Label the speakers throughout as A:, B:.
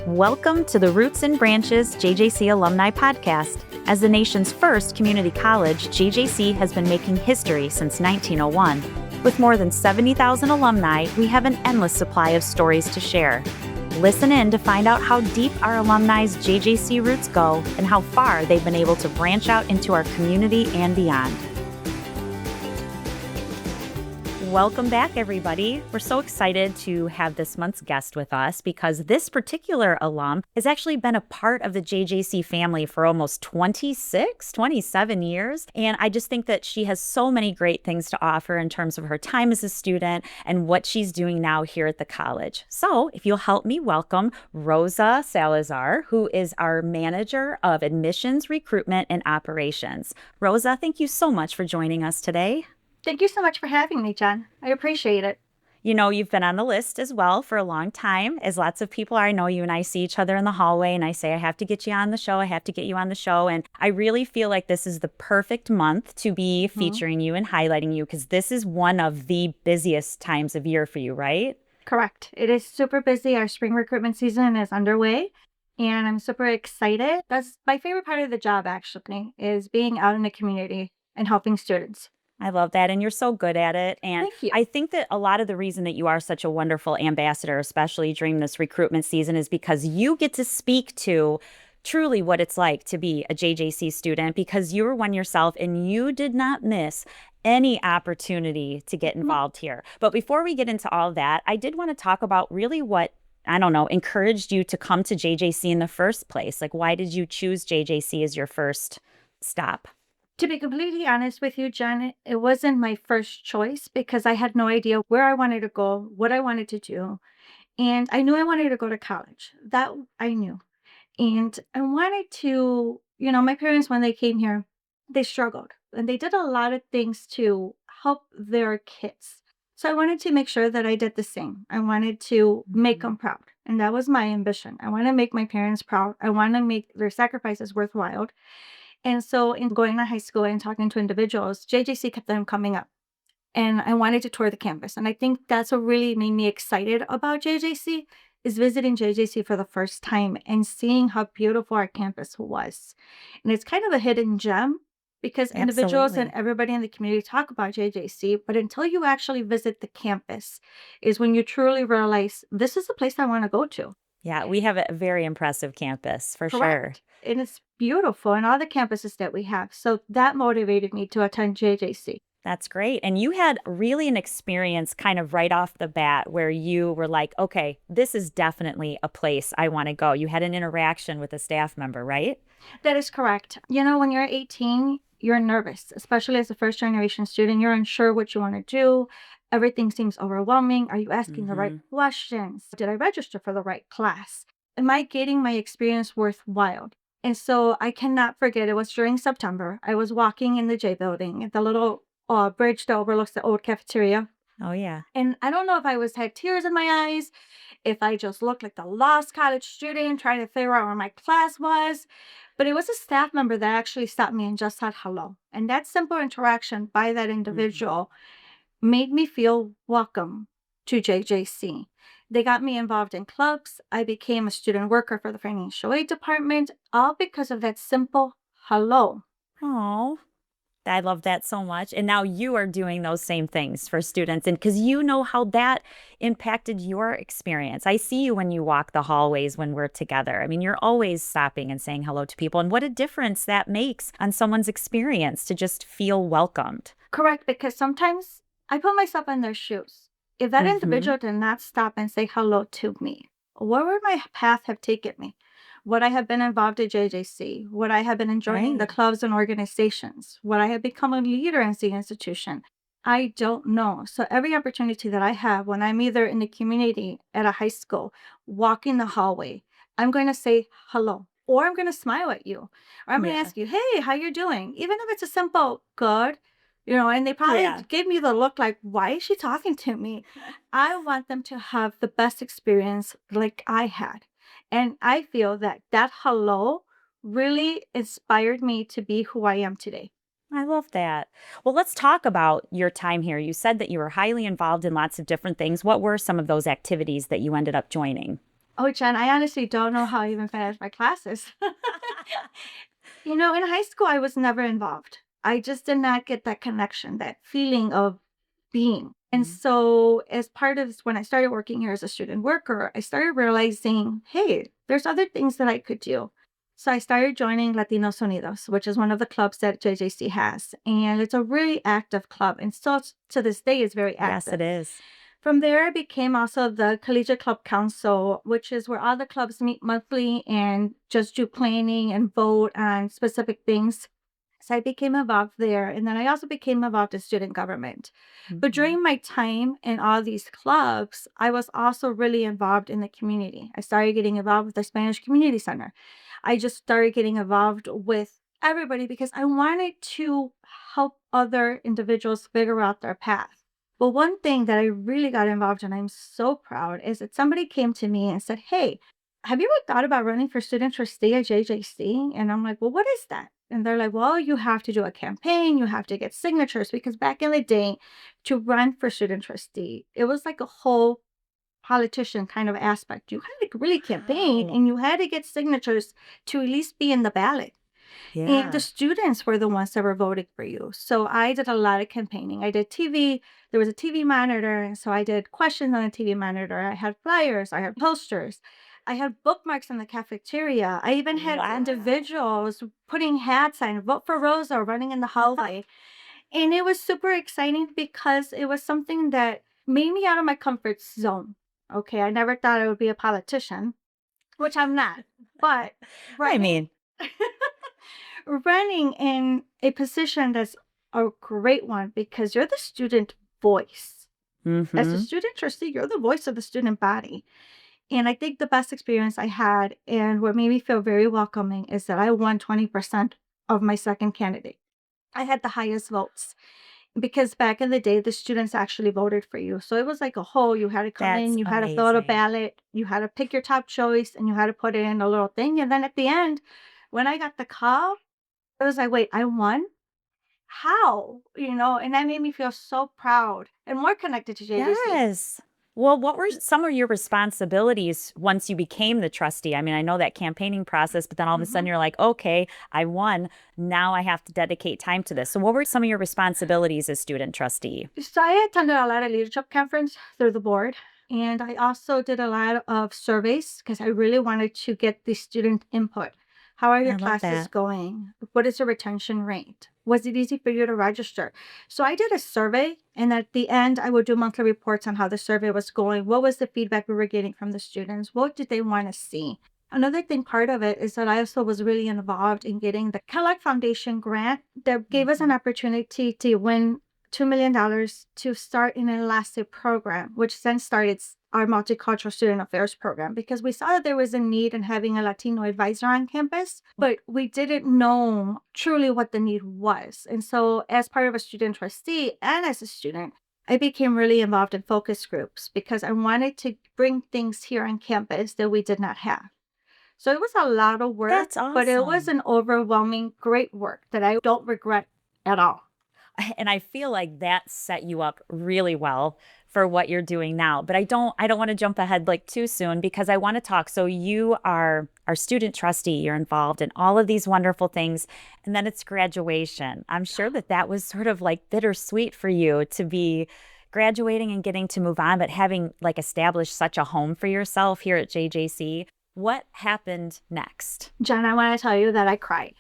A: Welcome to the Roots and Branches JJC Alumni Podcast. As the nation's first community college, JJC has been making history since 1901. With more than 70,000 alumni, we have an endless supply of stories to share. Listen in to find out how deep our alumni's JJC roots go and how far they've been able to branch out into our community and beyond. Welcome back, everybody. We're so excited to have this month's guest with us because this particular alum has actually been a part of the JJC family for almost 27 years. And I just think that she has so many great things to offer in terms of her time as a student and what she's doing now here at the college. So if you'll help me welcome Rosa Salazar, who is our Manager of Admissions, Recruitment and Operations. Rosa, thank you so much for joining us today.
B: Thank you so much for having me, Jen. I appreciate it.
A: You know, you've been on the list as well for a long time, as lots of people are. I know you and I see each other in the hallway and I say, I have to get you on the show. I have to get you on the show. And I really feel like this is the perfect month to be featuring you and highlighting you because this is one of the busiest times of year for you, right?
B: Correct. It is super busy. Our spring recruitment season is underway and I'm super excited. That's my favorite part of the job, actually, is being out in the community and helping students.
A: I love that. And you're so good at it. And
B: Thank you.
A: I think that a lot of the reason that you are such a wonderful ambassador, especially during this recruitment season, is because you get to speak to truly what it's like to be a JJC student because you were one yourself and you did not miss any opportunity to get involved here. But before we get into all that, I did want to talk about really what encouraged you to come to JJC in the first place. Like, why did you choose JJC as your first stop?
B: To be completely honest with you, Jen, it wasn't my first choice because I had no idea where I wanted to go, what I wanted to do. And I knew I wanted to go to college. That I knew. And I wanted to, my parents, when they came here, they struggled and they did a lot of things to help their kids. So I wanted to make sure that I did the same. I wanted to make them proud. And that was my ambition. I want to make my parents proud. I want to make their sacrifices worthwhile. And so in going to high school and talking to individuals, JJC kept them coming up. And I wanted to tour the campus. And I think that's what really made me excited about JJC is visiting JJC for the first time and seeing how beautiful our campus was. And it's kind of a hidden gem because individuals and everybody in the community talk about JJC, but until you actually visit the campus is when you truly realize this is the place I want to go to.
A: Yeah, we have a very impressive campus for
B: Correct.
A: sure.
B: And it's beautiful in all the campuses that we have. So that motivated me to attend JJC.
A: That's great. And you had really an experience kind of right off the bat where you were like, okay, this is definitely a place I want to go. You had an interaction with a staff member, right?
B: That is correct. When you're 18, you're nervous, especially as a first generation student. You're unsure what you want to do. Everything seems overwhelming. Are you asking the right questions? Did I register for the right class? Am I getting my experience worthwhile? And so I cannot forget, it was during September. I was walking in the J building, the little bridge that overlooks the old cafeteria.
A: Oh, yeah.
B: And I don't know if I had tears in my eyes, if I just looked like the lost college student trying to figure out where my class was. But it was a staff member that actually stopped me and just said hello. And that simple interaction by that individual made me feel welcome to JJC. They got me involved in clubs. I became a student worker for the financial aid department, all because of that simple hello.
A: Oh, I love that so much. And now you are doing those same things for students. And because you know how that impacted your experience. I see you when you walk the hallways when we're together. I mean, you're always stopping and saying hello to people. And what a difference that makes on someone's experience to just feel welcomed.
B: Correct, because sometimes I put myself in their shoes. If that individual did not stop and say hello to me, where would my path have taken me? Would I have been involved at JJC? Would I have been enjoying the clubs and organizations? Would I have become a leader in the institution? I don't know. So every opportunity that I have when I'm either in the community at a high school, walking the hallway, I'm going to say hello. Or I'm going to smile at you. Or I'm going to ask you, hey, how you doing? Even if it's a simple good, and they probably gave me the look like, why is she talking to me? I want them to have the best experience like I had. And I feel that hello really inspired me to be who I am today.
A: I love that. Well, let's talk about your time here. You said that you were highly involved in lots of different things. What were some of those activities that you ended up joining?
B: Oh, Jen, I honestly don't know how I even finished my classes. In high school, I was never involved. I just did not get that connection, that feeling of being. And
A: Mhm.
B: so, as part of when I started working here as a student worker, I started realizing, hey, there's other things that I could do. So, I started joining Latinos Unidos, which is one of the clubs that JJC has. And it's a really active club. And still to this day, is very
A: Yes, it
B: active.
A: is.
B: From there, I became also the Collegiate Club Council, which is where all the clubs meet monthly and just do planning and vote on specific things. So I became involved there. And then I also became involved in student government. But
A: Mhm.
B: during my time in all these clubs, I was also really involved in the community. I started getting involved with the Spanish Community Center. I just started getting involved with everybody because I wanted to help other individuals figure out their path. But one thing that I really got involved in, I'm so proud, is that somebody came to me and said, hey, have you ever thought about running for student trustee at JJC? And I'm like, well, what is that? And they're like, well, you have to do a campaign, you have to get signatures, because back in the day, to run for student trustee, it was like a whole politician kind of aspect. You had to really campaign
A: Wow.
B: and you had to get signatures to at least be in the ballot. And the
A: Yeah.
B: students were the ones that were voting for you. So I did a lot of campaigning. I did TV. There was a TV monitor. And so I did questions on the TV monitor. I had flyers. I had posters. I had bookmarks in the cafeteria. I even had
A: Wow.
B: individuals putting hats on, vote for Rosa, running in the hallway. And it was super exciting because it was something that made me out of my comfort zone. Okay. I never thought I would be a politician, which I'm not. But
A: I
B: running
A: mean,
B: running in a position that's a great one because you're the student voice. As a
A: mhm.
B: student trustee, you're the voice of the student body. And I think the best experience I had and what made me feel very welcoming is that I won 20% of my second candidate. I had the highest votes because back in the day, the students actually voted for you. So it was like a whole, you had to come
A: That's
B: in, you had to fill out a
A: amazing.
B: ballot, you had to pick your top choice, and you had to put it in a little thing. And then at the end, when I got the call, I was like, "Wait, I won? How?" And that made me feel so proud and more connected to JJC.
A: Yes. Well, what were some of your responsibilities once you became the trustee? I mean, I know that campaigning process, but then all of a sudden
B: Mhm.
A: you're like, okay, I won. Now I have to dedicate time to this. So, what were some of your responsibilities as student trustee?
B: So I attended a lot of leadership conference through the board, and I also did a lot of surveys because I really wanted to get the student input. How are your
A: I love
B: classes
A: that.
B: going? What is the retention rate? Was it easy for you to register? So I did a survey, and at the end, I would do monthly reports on how the survey was going. What was the feedback we were getting from the students? What did they want to see? Another thing, part of it is that I also was really involved in getting the Kellogg Foundation grant that gave us an
A: Mhm.
B: opportunity to win $2 million to start an elastic program, which then started our Multicultural Student Affairs program because we saw that there was a need in having a Latino advisor on campus, but we didn't know truly what the need was. And so, as part of a student trustee and as a student, I became really involved in focus groups because I wanted to bring things here on campus that we did not have. So it was a lot of work,
A: That's
B: but it was
A: awesome.
B: an overwhelming great work that I don't regret at all.
A: And I feel like that set you up really well for what you're doing now. But I don't want to jump ahead like too soon because I want to talk. So you are our student trustee, you're involved in all of these wonderful things, and then it's graduation. I'm sure that that was sort of like bittersweet for you to be graduating and getting to move on, but having like established such a home for yourself here at JJC. What happened next?
B: Jen, I want to tell you that I cried.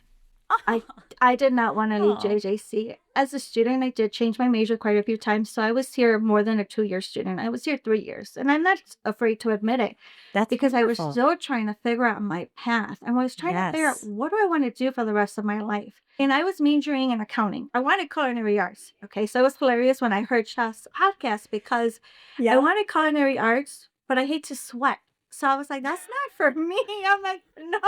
B: I I did not want to leave
A: Oh,
B: JJC. As a student, I did change my major quite a few times, so I was here more than a 2-year student. I was here 3 years, and I'm not afraid to admit it
A: that's
B: because I was
A: wonderful.
B: still trying to figure out my path. I was trying to figure out
A: Yes.
B: what do I want to do for the rest of my life. And I was majoring in accounting. I wanted culinary arts. Okay, so it was hilarious when I heard Chef's podcast because I
A: Yeah.
B: wanted culinary arts, but I hate to sweat. So I was like, that's not for me. I'm like, no.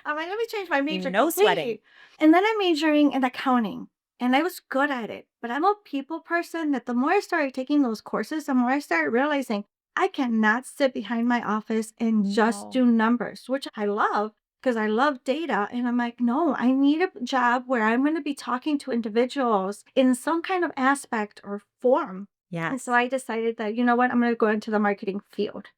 B: I'm like, let me change my major
A: No sweating.
B: completely. And then I'm majoring in accounting and I was good at it. But I'm a people person that the more I started taking those courses, the more I started realizing I cannot sit behind my office and just
A: No.
B: do numbers, which I love because I love data. And I'm like, no, I need a job where I'm going to be talking to individuals in some kind of aspect or form. And so
A: Yes.
B: I decided that, you know what, I'm going to go into the marketing field.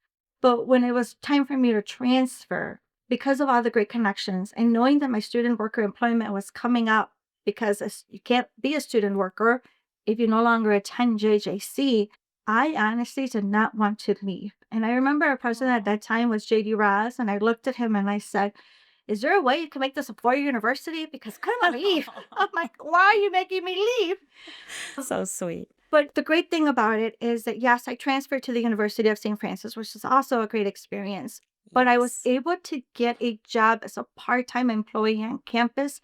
B: But when it was time for me to transfer, because of all the great connections and knowing that my student worker employment was coming up, because you can't be a student worker if you no longer attend JJC, I honestly did not want to leave. And I remember a person at that time was JD Ross, and I looked at him and I said, is there a way you can make this a 4-year university? Because come on, leave. I'm like, why are you making me leave?
A: So sweet.
B: But the great thing about it is that, yes, I transferred to the University of St. Francis, which is also a great experience. But I was
A: Yes.
B: able to get a job as a part-time employee on campus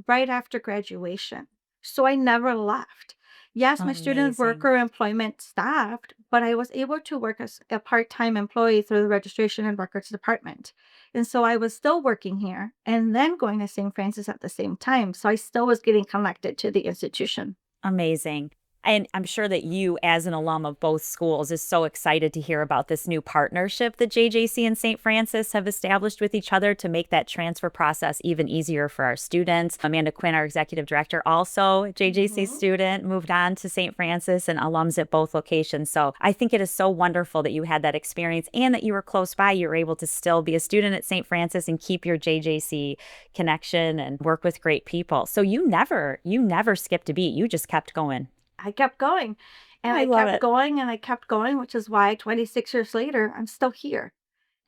B: right after graduation. So I never left. Yes, my student
A: Amazing.
B: worker employment stopped, but I was able to work as a part-time employee through the registration and records department. And so I was still working here and then going to St. Francis at the same time. So I still was getting connected to the institution.
A: Amazing. And I'm sure that you, as an alum of both schools, is so excited to hear about this new partnership that JJC and St. Francis have established with each other to make that transfer process even easier for our students. Amanda Quinn, our executive director, also JJC student, moved on to St. Francis and alums at both locations. So I think it is so wonderful that you had that experience and that you were close by. You were able to still be a student at St. Francis and keep your JJC connection and work with great people. So you never skipped a beat. You just kept going.
B: I kept going and I
A: love
B: kept
A: it.
B: going and I kept going, which is why 26 years later, I'm still here.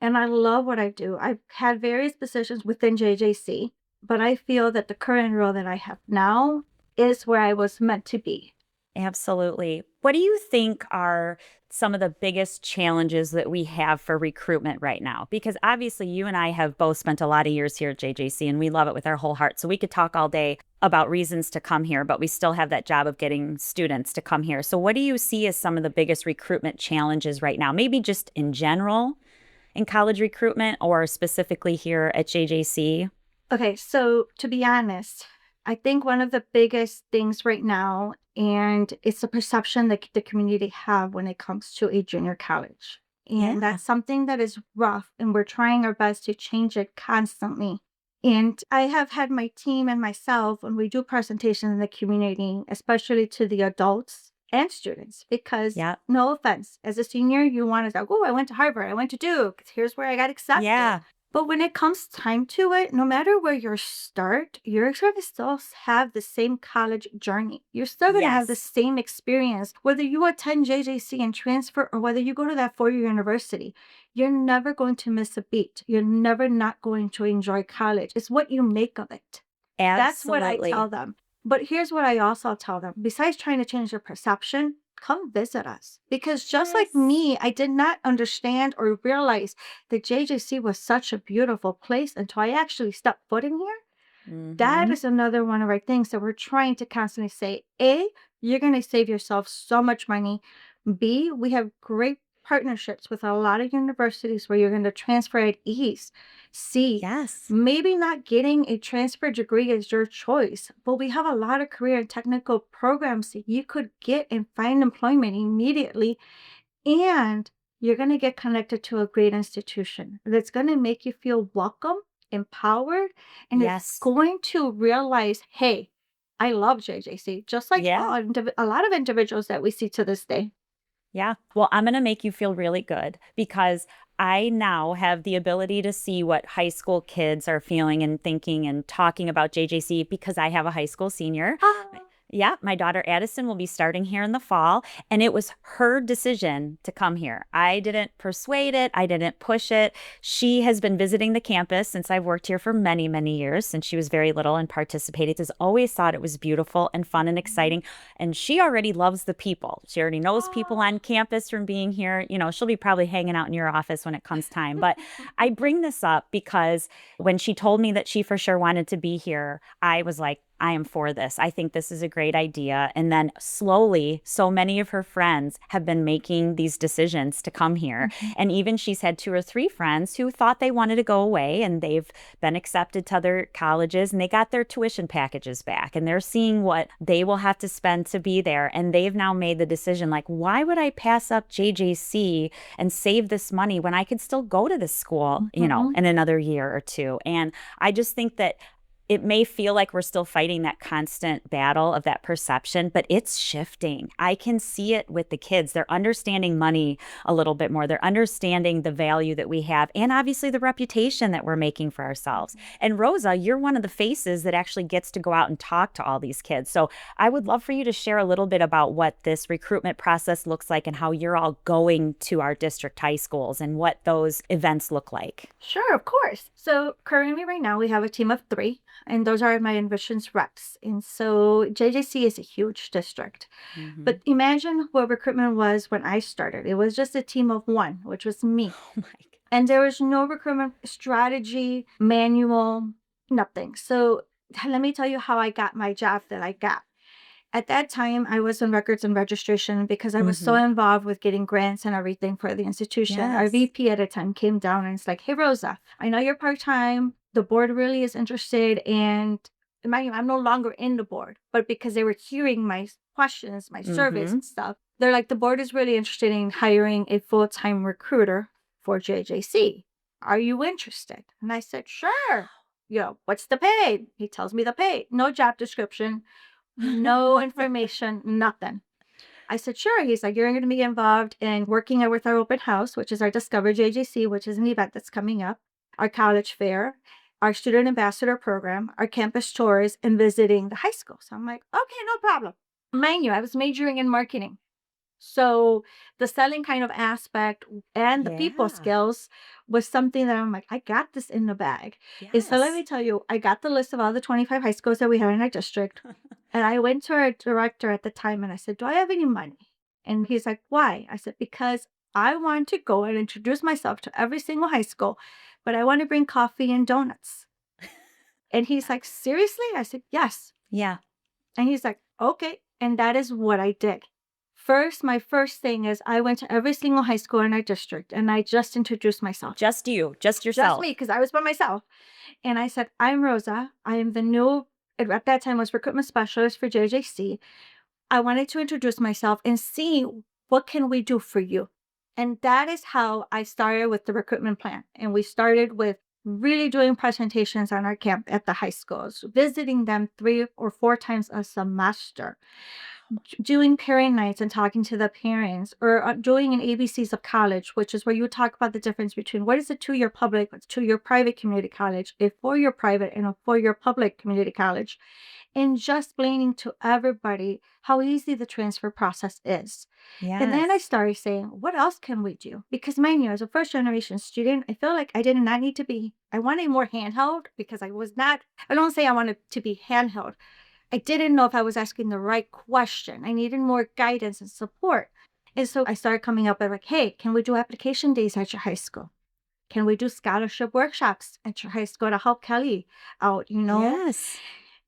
B: And I love what I do. I've had various positions within JJC, but I feel that the current role that I have now is where I was meant to be.
A: Absolutely. What do you think are some of the biggest challenges that we have for recruitment right now? Because obviously you and I have both spent a lot of years here at JJC and we love it with our whole heart. So we could talk all day about reasons to come here, but we still have that job of getting students to come here. So what do you see as some of the biggest recruitment challenges right now? Maybe just in general in college recruitment or specifically here at JJC?
B: Okay, so to be honest, I think one of the biggest things right now, and it's the perception that the community have when it comes to a junior college. And
A: Yeah.
B: that's something that is rough, and we're trying our best to change it constantly. And I have had my team and myself when we do presentations in the community, especially to the adults and students, because
A: Yeah.
B: no offense, as a senior, you want to say, oh, I went to Harvard, I went to Duke, here's where I got accepted.
A: Yeah.
B: But when it comes time to it, no matter where you start, you're going to still have the same college journey. You're still going to have the
A: Yes.
B: same experience, whether you attend JJC and transfer or whether you go to that 4-year university. You're never going to miss a beat. You're never not going to enjoy college. It's what you make of it. That's what I tell
A: Absolutely.
B: them. But here's what I also tell them. Besides trying to change their perception, come visit us. Because just like
A: Yes.
B: me, I did not understand or realize that JJC was such a beautiful place until I actually stepped foot in here. That
A: Mm-hmm.
B: is another one of our things that we're trying to constantly say. A, you're going to save yourself so much money. B, we have great partnerships with a lot of universities where you're going to transfer at ease. C,
A: Yes.
B: maybe not getting a transfer degree is your choice, but we have a lot of career and technical programs that you could get and find employment immediately. And you're going to get connected to a great institution that's going to make you feel welcome, empowered, and it's
A: Yes.
B: going to realize, hey, I love JJC, just like
A: Yeah.
B: a lot of individuals that we see to this day.
A: Yeah. Well, I'm going to make you feel really good because I now have the ability to see what high school kids are feeling and thinking and talking about JJC because I have a high school senior.
B: Ah,
A: Yeah, my daughter Addison will be starting here in the fall, and it was her decision to come here. I didn't persuade it, I didn't push it. She has been visiting the campus since I've worked here for many, many years, since she was very little and participated. Has always thought it was beautiful and fun and exciting. And she already loves the people. She already knows people on campus from being here. You know, she'll be probably hanging out in your office when it comes time. But I bring this up because when she told me that she for sure wanted to be here, I was like, I am for this. I think this is a great idea. And then slowly, so many of her friends have been making these decisions to come here. And even she's had 2 or 3 friends who thought they wanted to go away and they've been accepted to other colleges and they got their tuition packages back and they're seeing what they will have to spend to be there. And they've now made the decision like, why would I pass up JJC and save this money when I could still go to this school, you know,
B: mhm.
A: in another year or two? And I just think that it may feel like we're still fighting that constant battle of that perception, but it's shifting. I can see it with the kids. They're understanding money a little bit more. They're understanding the value that we have and obviously the reputation that we're making for ourselves. And Rosa, you're one of the faces that actually gets to go out and talk to all these kids. So I would love for you to share a little bit about what this recruitment process looks like and how you're all going to our district high schools and what those events look like.
B: Sure, of course. So currently right now we have a team of 3, and those are my ambitions reps. And so JJC is a huge district. But imagine what recruitment was when I started. It was just a team of 1, which was me.
A: Oh my God.
B: And there was no recruitment strategy, manual, nothing. So let me tell you how I got my job that I got. At that time, I was in records and registration because I was so involved with getting grants and everything for the institution. Our
A: Yes.
B: VP at the time came down and it's like, hey, Rosa, I know you're part-time. The board really is interested. And mind you, I'm no longer in the board, but because they were hearing my questions, my surveys and stuff, they're like, the board is really interested in hiring a full-time recruiter for JJC. Are you interested? And I said, sure. What's the pay? He tells me the pay. No job description. No information, nothing. I said, sure. He's like, you're going to be involved in working with our open house, which is our Discover JJC, which is an event that's coming up, our college fair, our student ambassador program, our campus tours, and visiting the high school. So I'm like, okay, no problem. Mind you, I was majoring in marketing. So the selling kind of aspect and the people skills was something that I'm like, I got this in the bag. And so let me tell you, I got the list of all the 25 high schools that we have in our district. And I went to our director at the time and I said, do I have any money? And he's like, why? I said, because I want to go and introduce myself to every single high school, but I want to bring coffee and donuts. And he's like, seriously? I said, yes.
A: Yeah.
B: And he's like, okay. And that is what I did. My first thing is I went to every single high school in our district and I just introduced myself.
A: Just you, just yourself.
B: Just me, because I was by myself. And I said, I'm Rosa. I am the new, at that time was recruitment specialist for JJC. I wanted to introduce myself and see what can we do for you. And that is how I started with the recruitment plan. And we started with really doing presentations on our camp at the high schools, visiting them 3 or 4 times a semester, doing parent nights and talking to the parents, or doing an ABCs of college, which is where you talk about the difference between what is a 2-year public, what's 2-year private community college, a 4-year private, and a 4-year public community college, and just explaining to everybody how easy the transfer process is. And then I started saying, what else can we do? Because mind you, as a first generation student, I feel like I did not need to be, I wanted more handheld because I don't say I wanted to be handheld. I didn't know if I was asking the right question. I needed more guidance and support. And so I started coming up with like, hey, can we do application days at your high school? Can we do scholarship workshops at your high school to help Kelly out,
A: Yes.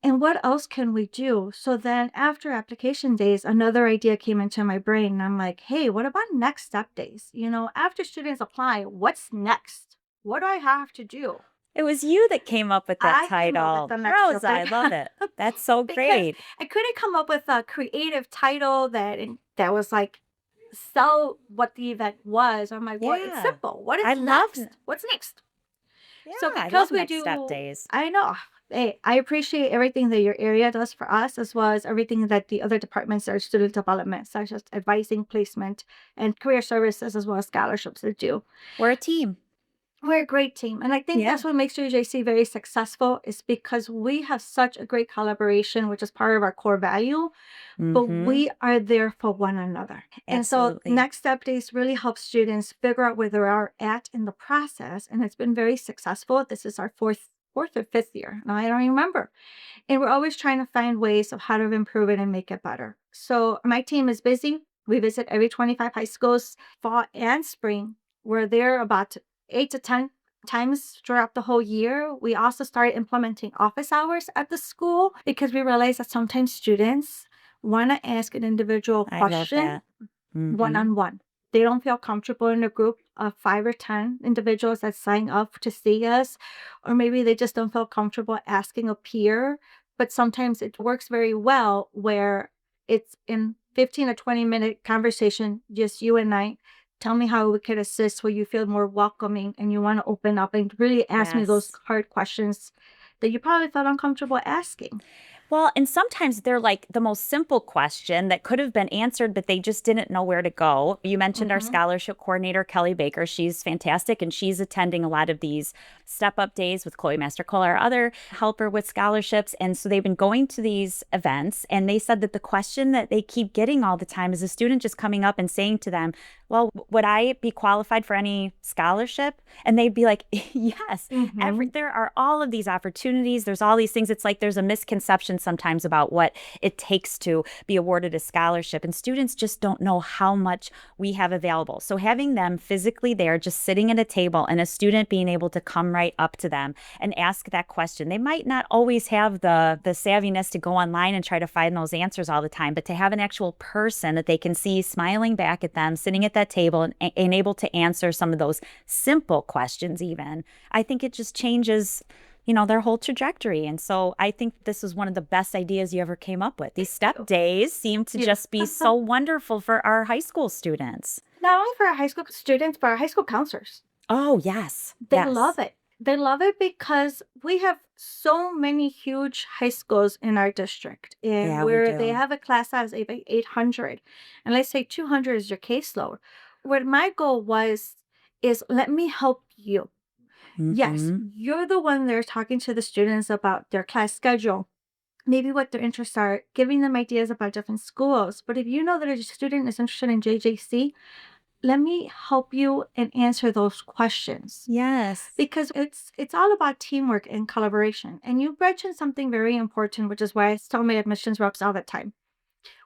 B: And what else can we do? So then after application days, another idea came into my brain. And I'm like, hey, what about next step days? After students apply, what's next? What do I have to do?
A: It was you that came up with that
B: I came up
A: title.
B: with the next
A: Rosa,
B: step.
A: I love it. That's so
B: Because
A: great.
B: I couldn't come up with a creative title that was like sell what the event was. I'm like, well, it's
A: Yeah.
B: simple. What is
A: I love
B: next?
A: it.
B: What's next?
A: Yeah,
B: So
A: I
B: because
A: love
B: we
A: next
B: do,
A: step days.
B: I know. Hey, I appreciate everything that your area does for us, as well as everything that the other departments that are student development, such as advising, placement, and career services, as well as scholarships that do.
A: We're a team.
B: We're a great team. And I think
A: Yeah.
B: that's what makes JJC very successful, is because we have such a great collaboration, which is part of our core value, but we are there for one another. And so
A: Absolutely.
B: Next Step Days really help students figure out where they are at in the process. And it's been very successful. This is our fourth or fifth year. Now, I don't remember. And we're always trying to find ways of how to improve it and make it better. So my team is busy. We visit every 25 high schools, fall and spring. We're there about 8 to 10 times throughout the whole year. We also started implementing office hours at the school because we realized that sometimes students want to ask an individual
A: I love
B: question
A: that.
B: one-on-one. They don't feel comfortable in a group of 5 or 10 individuals that sign up to see us, or maybe they just don't feel comfortable asking a peer. But sometimes it works very well where it's in 15 or 20-minute conversation, just you and I. Tell me how we could assist, where you feel more welcoming and you want to open up and really ask me those
A: Yes.
B: hard questions that you probably felt uncomfortable asking.
A: Well, and sometimes they're like the most simple question that could have been answered, but they just didn't know where to go. You mentioned our
B: Mm-hmm.
A: scholarship coordinator, Kelly Baker. She's fantastic, and she's attending a lot of these step-up days with Chloe Mastercole, our other helper with scholarships. And so they've been going to these events, and they said that the question that they keep getting all the time is a student just coming up and saying to them, well, would I be qualified for any scholarship? And they'd be like, yes.
B: Mm-hmm.
A: There are all of these opportunities. There's all these things. It's like there's a misconception sometimes about what it takes to be awarded a scholarship. And students just don't know how much we have available. So having them physically there, just sitting at a table, and a student being able to come right up to them and ask that question. They might not always have the savviness to go online and try to find those answers all the time, but to have an actual person that they can see smiling back at them, sitting at that table and able to answer some of those simple questions even, I think it just changes, their whole trajectory. And so I think this is one of the best ideas you ever came up with. These step days seem to just be so wonderful for our high school students.
B: Not only for our high school students, but our high school counselors.
A: Oh, yes.
B: They
A: Yes.
B: love it. They love it because we have so many huge high schools in our district, and
A: Yeah, we
B: where they
A: do.
B: have a class size of 800, and let's say 200 is your caseload. What my goal is let me help you. Yes,
A: Mm-hmm.
B: you're the one there talking to the students about their class schedule, maybe what their interests are, giving them ideas about different schools. But if you know that a student is interested in JJC, let me help you and answer those questions,
A: Yes.
B: because it's all about teamwork and collaboration. And you mentioned something very important, which is why I tell my admissions reps all the time.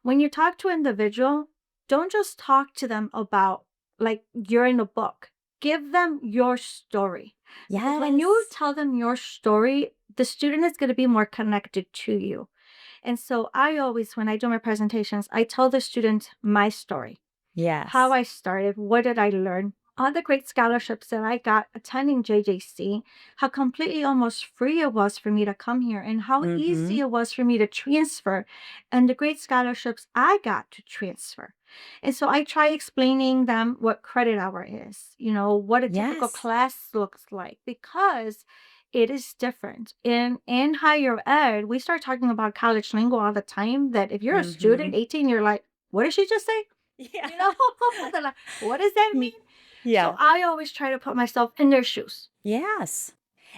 B: When you talk to an individual, don't just talk to them about like you're in a book. Give them your story. Because when you
A: Yes.
B: tell them your story, the student is going to be more connected to you. And so I always, when I do my presentations, I tell the student my story, how
A: Yes.
B: I started, what did I learn, all the great scholarships that I got attending JJC, how completely almost free it was for me to come here, and how
A: Mm-hmm.
B: easy it was for me to transfer, and the great scholarships I got to transfer. And so I try explaining them what credit hour is, what a typical
A: Yes.
B: class looks like, because it is different. In higher ed, we start talking about college lingo all the time, that if you're a
A: Mm-hmm.
B: student, 18, you're like, what did she just say?
A: Yeah.
B: You know, they're like, what does that mean? So
A: Yeah.
B: I always try to put myself in their shoes.
A: Yes.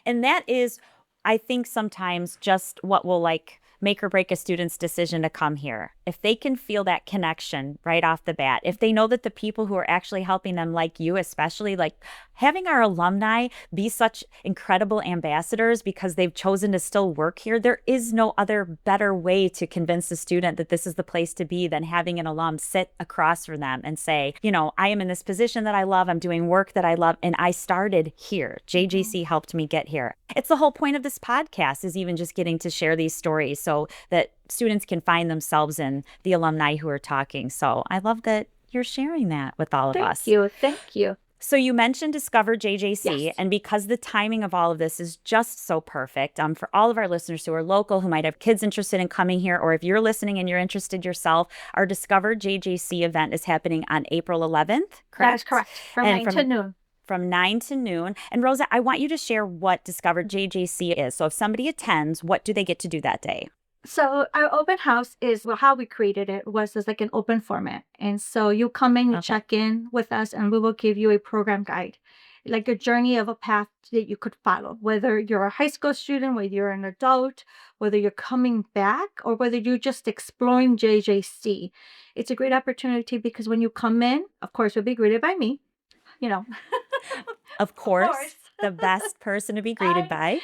A: And that is, I think, sometimes just what will like make or break a student's decision to come here. If they can feel that connection right off the bat, if they know that the people who are actually helping them, like you, especially like having our alumni be such incredible ambassadors because they've chosen to still work here, there is no other better way to convince a student that this is the place to be than having an alum sit across from them and say, I am in this position that I love, I'm doing work that I love, and I started here.
B: Mhm.
A: JJC helped me get here. It's the whole point of this podcast, is even just getting to share these stories so that students can find themselves in the alumni who are talking. So I love that you're sharing that with all of
B: Thank
A: us.
B: you. Thank you.
A: So you mentioned Discover JJC,
B: Yes.
A: and because the timing of all of this is just so perfect, for all of our listeners who are local, who might have kids interested in coming here, or if you're listening and you're interested yourself, our Discover JJC event is happening on April 11th,
B: That is
A: correct?
B: correct. From
A: And
B: 9 to noon.
A: from 9 to noon. And Rosa, I want you to share what Discover JJC is. So if somebody attends, what do they get to do that day?
B: So our open house is, well, how we created it was as like an open format. And so you come in, you
A: Okay.
B: check in with us, and we will give you a program guide, like a journey of a path that you could follow, whether you're a high school student, whether you're an adult, whether you're coming back, or whether you're just exploring JJC. It's a great opportunity because when you come in, of course, you'll be greeted by me, you know,
A: Of
B: of
A: course,
B: course.
A: the best person to be greeted
B: I
A: by.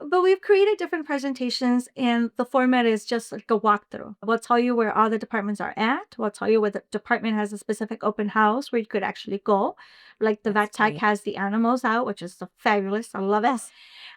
B: But we've created different presentations, and the format is just like a walkthrough. We'll tell you where all the departments are at. We'll tell you where the department has a specific open house where you could actually go. Like the
A: That's
B: vet tech
A: great.
B: has the animals out, which is fabulous. I love it.
A: Yes,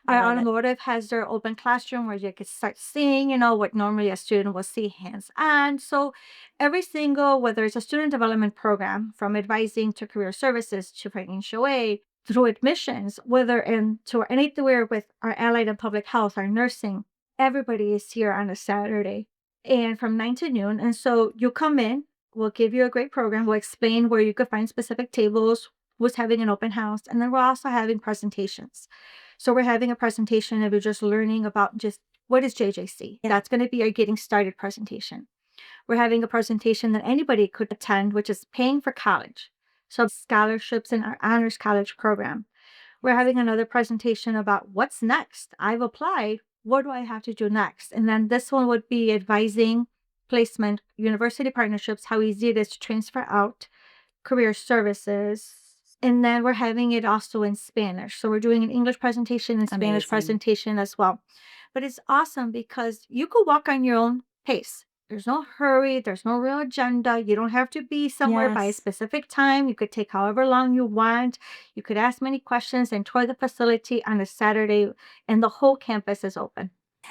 A: I
B: Our
A: love it.
B: automotive has their open classroom where you could start seeing, what normally a student will see hands on. So every single, whether it's a student development program, from advising to career services to financial aid, through admissions, whether into anywhere with our allied and public health, our nursing, everybody is here on a Saturday and from 9 to noon. And so you come in, we'll give you a great program. We'll explain where you could find specific tables, who's having an open house, and then we're also having presentations. So we're having a presentation and we're just learning about just what is JJC.
A: Yeah.
B: That's going to be our getting started presentation. We're having a presentation that anybody could attend, which is paying for college. So scholarships in our honors college program. We're having another presentation about what's next. I've applied. What do I have to do next? And then this one would be advising placement, university partnerships, how easy it is to transfer out, career services. And then we're having it also in Spanish. So we're doing an English presentation and Spanish
A: Amazing.
B: presentation as well. But it's awesome because you could walk on your own pace. There's no hurry. There's no real agenda. You don't have to be somewhere by a
A: Yes.
B: specific time. You could take however long you want. You could ask many questions and tour the facility on a Saturday, and the whole campus is open.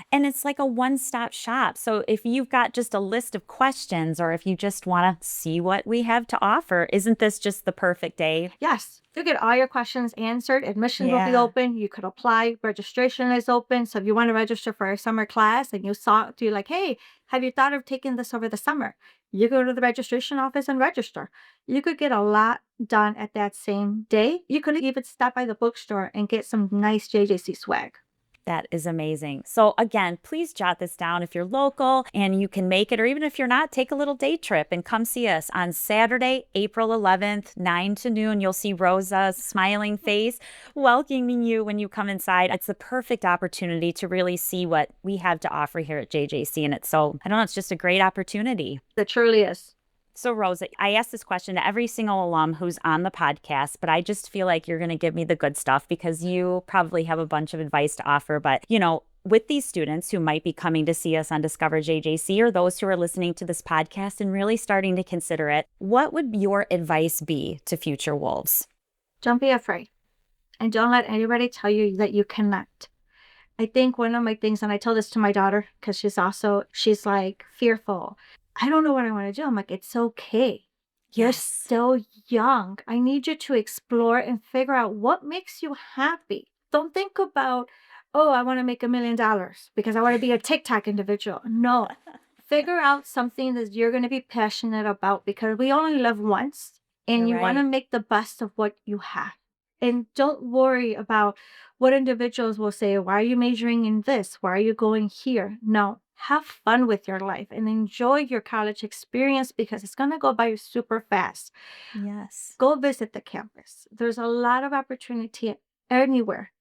A: And it's like a one-stop shop. So if you've got just a list of questions or if you just want to see what we have to offer, isn't this just the perfect day?
B: Yes, you get all your questions answered. Admissions will be
A: Yeah.
B: open. You could apply. Registration is open. So if you want to register for a summer class and you're like, hey, have you thought of taking this over the summer? You go to the registration office and register. You could get a lot done at that same day. You could even stop by the bookstore and get some nice JJC swag.
A: That is amazing. So again, please jot this down if you're local and you can make it, or even if you're not, take a little day trip and come see us on Saturday, April 11th, 9 to noon. You'll see Rosa's smiling face welcoming you when you come inside. It's the perfect opportunity to really see what we have to offer here at JJC. And I don't know, it's just a great opportunity.
B: It truly is.
A: So Rosa, I ask this question to every single alum who's on the podcast, but I just feel like you're going to give me the good stuff because you probably have a bunch of advice to offer. But, with these students who might be coming to see us on Discover JJC or those who are listening to this podcast and really starting to consider it, what would your advice be to future wolves?
B: Don't be afraid. And don't let anybody tell you that you cannot. I think one of my things, and I tell this to my daughter because she's like fearful. I don't know what I want to do. I'm like, it's okay. You're
A: Yes.
B: still young. I need you to explore and figure out what makes you happy. Don't think about, oh, I want to make $1 million because I want to be a TikTok individual. No. Figure out something that you're going to be passionate about because we only live once and
A: You're
B: you want to
A: right.
B: make the best of what you have. And don't worry about what individuals will say. Why are you majoring in this? Why are you going here? No. Have fun with your life and enjoy your college experience because it's going to go by super fast.
A: Yes.
B: Go visit the campus. There's a lot of opportunity anywhere.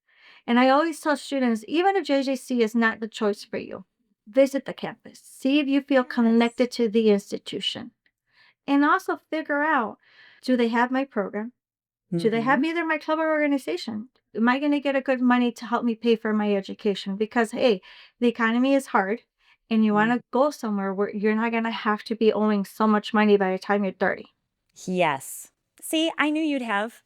B: And I always tell students, even if JJC is not the choice for you, visit the campus. See if you feel connected to the institution. And also figure out, do they have my program? Do they have either my club or organization? Am I going to get a good money to help me pay for my education? Because, hey, the economy is hard and you want to go somewhere where you're not going to have to be owing so much money by the time you're 30.
A: Yes. See, I knew you'd have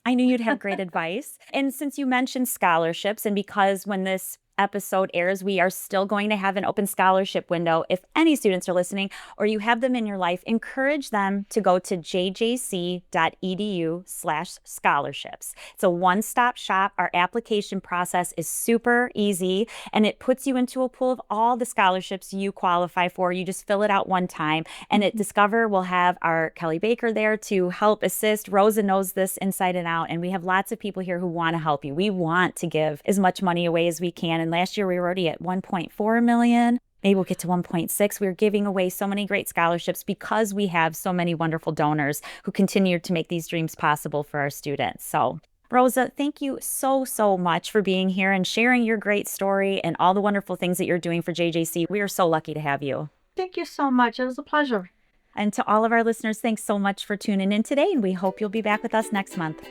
A: great advice. And since you mentioned scholarships, and because when this episode airs, we are still going to have an open scholarship window. If any students are listening or you have them in your life, encourage them to go to jjc.edu/scholarships. It's a one-stop shop. Our application process is super easy and it puts you into a pool of all the scholarships you qualify for. You just fill it out one time. And at Discover, we'll have our Kelly Baker there to help assist. Rosa knows this inside and out. And we have lots of people here who want to help you. We want to give as much money away as we can. And last year we were already at 1.4 million. Maybe we'll get to 1.6. We're giving away so many great scholarships because we have so many wonderful donors who continue to make these dreams possible for our students. So Rosa, thank you so, so much for being here and sharing your great story and all the wonderful things that you're doing for JJC. We are so lucky to have you.
B: Thank you so much. It was a pleasure.
A: And to all of our listeners, thanks so much for tuning in today. And we hope you'll be back with us next month.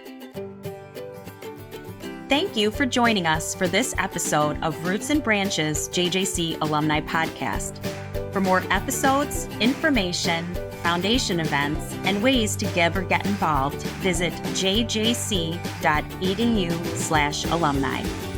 A: Thank you for joining us for this episode of Roots and Branches JJC Alumni Podcast. For more episodes, information, foundation events, and ways to give or get involved, visit jjc.edu/alumni.